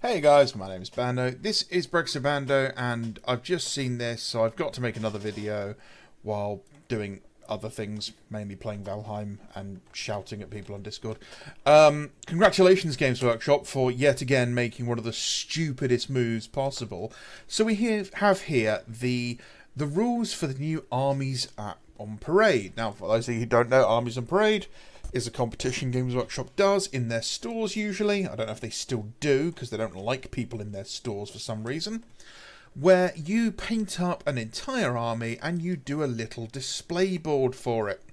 Hey guys, my name is Bando. This is Brexit Bando, and I've just seen this, so I've got to make another video while doing other things, mainly playing Valheim and shouting at people on Discord. Congratulations, Games Workshop, for yet again making one of the stupidest moves possible. So we have here the rules for the new armies on parade. Now, for those of you who don't know, Armies on Parade is a competition Games Workshop does in their stores usually. I don't know if they still do, because they don't like people in their stores for some reason. Where you paint up an entire army and you do a little display board for it.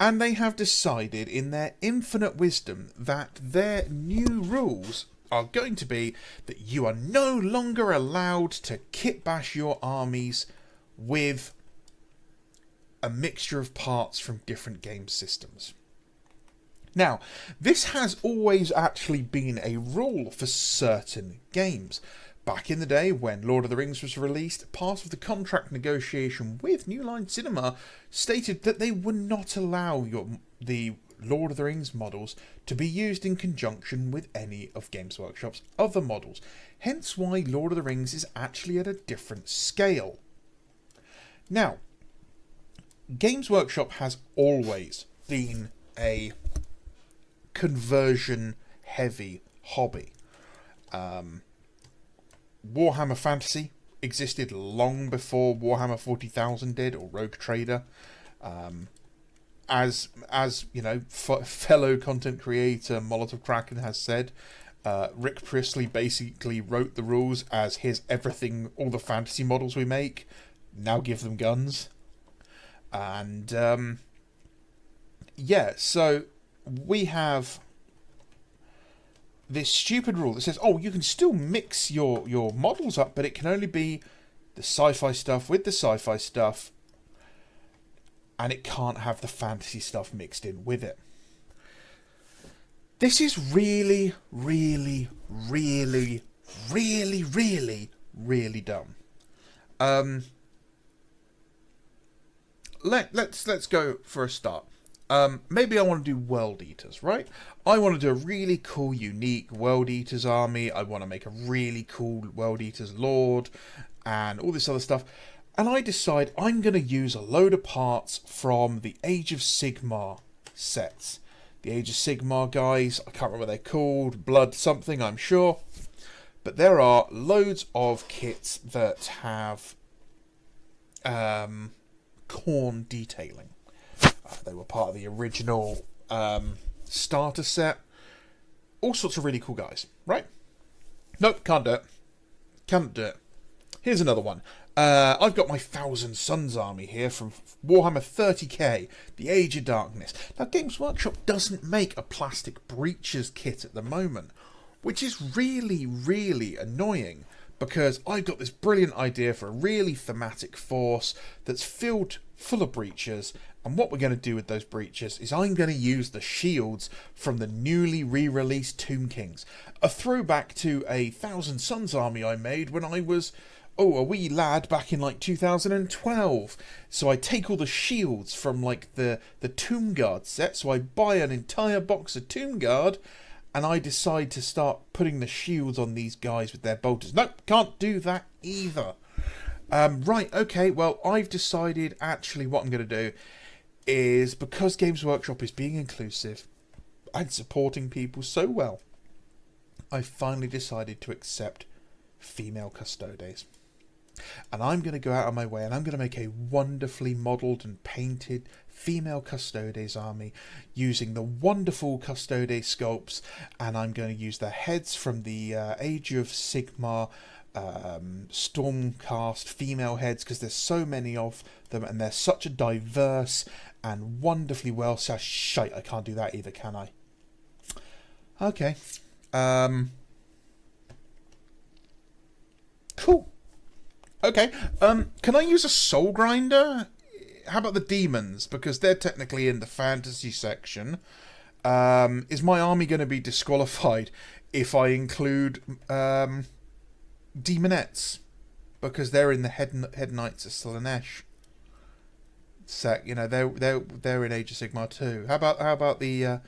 And they have decided in their infinite wisdom that their new rules are going to be that you are no longer allowed to kitbash your armies with a mixture of parts from different game systems. Now, this has always actually been a rule for certain games. Back in the day when Lord of the Rings was released, part of the contract negotiation with New Line Cinema stated that they would not allow the Lord of the Rings models to be used in conjunction with any of Games Workshop's other models. Hence why Lord of the Rings is actually at a different scale. Now, Games Workshop has always been a conversion-heavy hobby. Warhammer Fantasy existed long before Warhammer 40,000 did, or Rogue Trader. As you know, fellow content creator Molotov Kraken has said, Rick Priestley basically wrote the rules as here's everything, all the fantasy models we make, now give them guns. And yeah, so we have this stupid rule that says, oh, you can still mix your models up, but it can only be the sci-fi stuff with the sci-fi stuff, and it can't have the fantasy stuff mixed in with it. This is really, really, really, really, really, really dumb. Let's go for a start. Maybe I want to do World Eaters, right? I want to do a really cool, unique World Eaters army. I want to make a really cool World Eaters Lord and all this other stuff. And I decide I'm going to use a load of parts from the Age of Sigmar sets. The Age of Sigmar guys, I can't remember what they're called, Blood something, I'm sure. But there are loads of kits that have corn detailing. They were part of the original starter set. All sorts of really cool guys, right? Nope, can't do it. Can't do it. Here's another one. I've got my Thousand Suns army here from Warhammer 30k, the Age of Darkness. Now, Games Workshop doesn't make a plastic breaches kit at the moment, which is really, really annoying, because I've got this brilliant idea for a really thematic force that's filled full of breaches, and what we're going to do with those breaches is I'm going to use the shields from the newly re-released Tomb Kings, a throwback to a Thousand Suns army I made when I was a wee lad back in like 2012. So I take all the shields from like the Tomb Guard set, so I buy an entire box of Tomb Guard, and I decide to start putting the shields on these guys with their bolters. Nope, can't do that either. Right, okay, well, I've decided actually what I'm going to do is, because Games Workshop is being inclusive and supporting people so well, I finally decided to accept female custodes. And I'm going to go out of my way and I'm going to make a wonderfully modelled and painted female custodes army using the wonderful custodes sculpts, and I'm going to use the heads from the Age of Sigmar Stormcast female heads, because there's so many of them and they're such a diverse and wonderfully well set. Shite, I can't do that either, can I? Okay. Cool. Okay, can I use a soul grinder? How about the demons? Because they're technically in the fantasy section. Is my army going to be disqualified if I include demonettes? Because they're in the head knights of Slaanesh set. You know, they're in Age of Sigmar too. How about the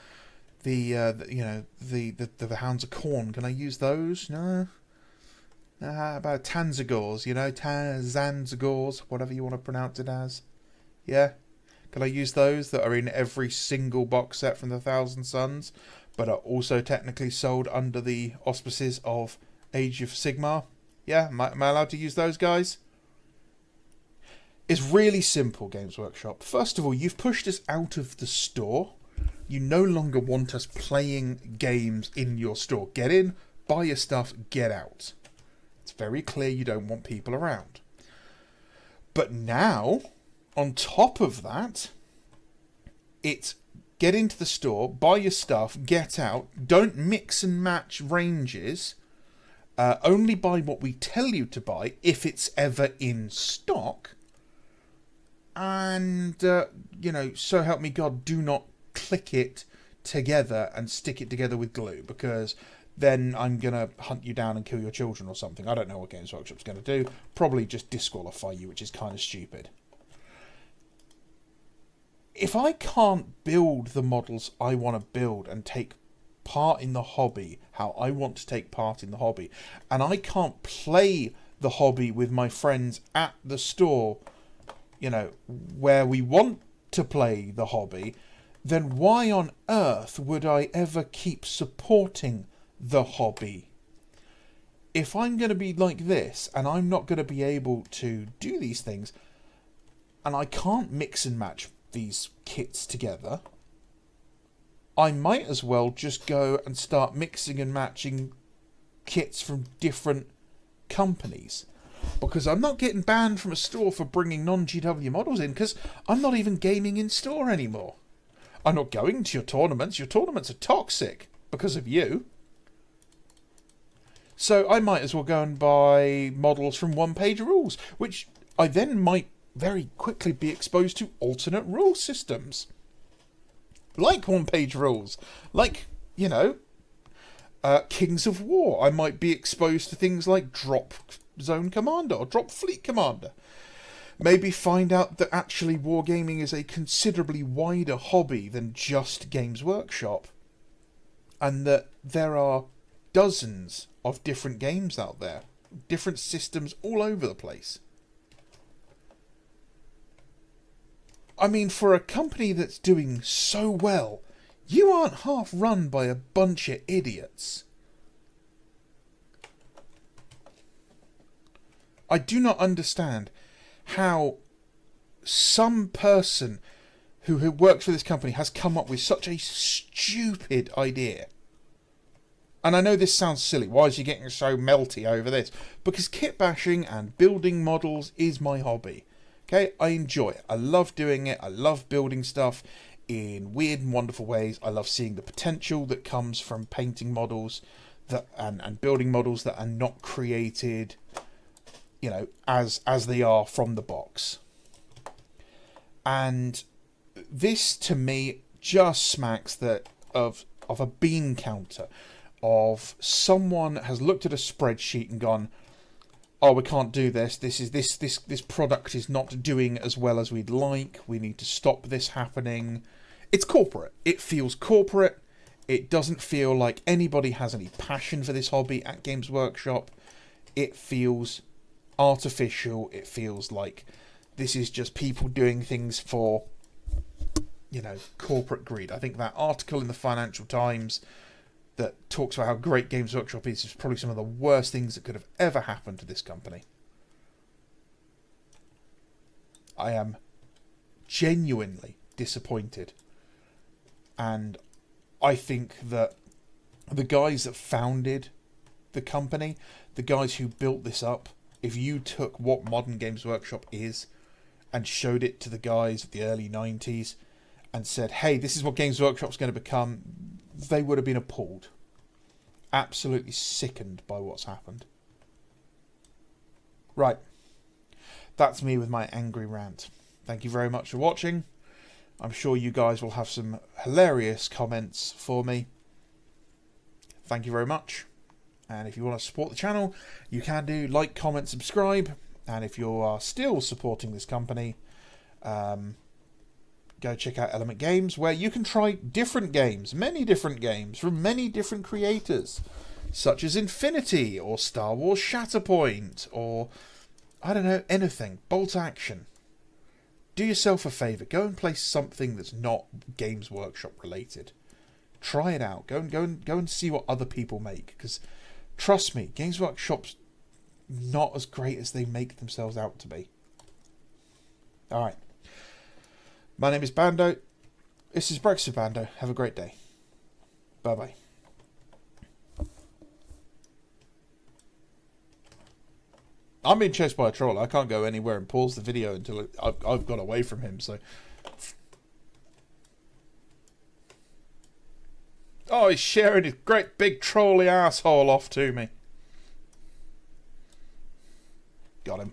the Hounds of Corn. Can I use those? No. How about Tanzagors? Zanzagors, whatever you want to pronounce it as. Yeah. Can I use those that are in every single box set from the Thousand Sons, but are also technically sold under the auspices of Age of Sigmar? Yeah, am I allowed to use those, guys? It's really simple, Games Workshop. First of all, you've pushed us out of the store. You no longer want us playing games in your store. Get in, buy your stuff, get out. It's very clear you don't want people around. But now, on top of that, it's get into the store, buy your stuff, get out. Don't mix and match ranges. Only buy what we tell you to buy if it's ever in stock. And, so help me God, do not click it together and stick it together with glue, because then I'm going to hunt you down and kill your children or something. I don't know what Games Workshop's going to do. Probably just disqualify you, which is kind of stupid. If I can't build the models I want to build and take part in the hobby how I want to take part in the hobby, and I can't play the hobby with my friends at the store, where we want to play the hobby, then why on earth would I ever keep supporting the hobby? If I'm going to be like this and I'm not going to be able to do these things, and I can't mix and match these kits together, I might as well just go and start mixing and matching kits from different companies, because I'm not getting banned from a store for bringing non-GW models in, because I'm not even gaming in store anymore. I'm not going to your tournaments. Your tournaments are toxic because of you. So I might as well go and buy models from One Page Rules, which I then might very quickly be exposed to alternate rule systems. Like One Page Rules. Like, Kings of War. I might be exposed to things like Drop Zone Commander or Drop Fleet Commander. Maybe find out that actually wargaming is a considerably wider hobby than just Games Workshop, and that there are dozens of different games out there, different systems all over the place. I mean, for a company that's doing so well, you aren't half run by a bunch of idiots. I do not understand how some person who works for this company has come up with such a stupid idea. And I know this sounds silly. Why is he getting so melty over this? Because kit bashing and building models is my hobby. Okay, I enjoy it. I love doing it. I love building stuff in weird and wonderful ways. I love seeing the potential that comes from painting models and building models that are not created, as they are from the box. And this to me just smacks of a bean counter, of someone has looked at a spreadsheet and gone, oh, we can't do this. This product is not doing as well as we'd like. We need to stop this happening. It's corporate. It feels corporate. It doesn't feel like anybody has any passion for this hobby at Games Workshop. It feels artificial. It feels like this is just people doing things for, corporate greed. I think that article in the Financial Times that talks about how great Games Workshop is probably some of the worst things that could have ever happened to this company. I am genuinely disappointed. And I think that the guys that founded the company, the guys who built this up, if you took what modern Games Workshop is and showed it to the guys of the early 90s and said, hey, this is what Games Workshop's going to become, they would have been appalled. Absolutely sickened by what's happened. Right. That's me with my angry rant. Thank you very much for watching. I'm sure you guys will have some hilarious comments for me. Thank you very much. And if you want to support the channel, you can do like, comment, subscribe. And if you are still supporting this company, go check out Element Games, where you can try different games, many different games from many different creators, such as Infinity or Star Wars Shatterpoint or, I don't know, anything. Bolt Action. Do yourself a favour. Go and play something that's not Games Workshop related. Try it out. Go and see what other people make. Because trust me, Games Workshop's not as great as they make themselves out to be. All right. My name is Bando. This is Brexit Bando. Have a great day. Bye bye. I'm being chased by a troll. I can't go anywhere and pause the video until I've got away from him. So, oh, he's sharing his great big trolly asshole off to me. Got him.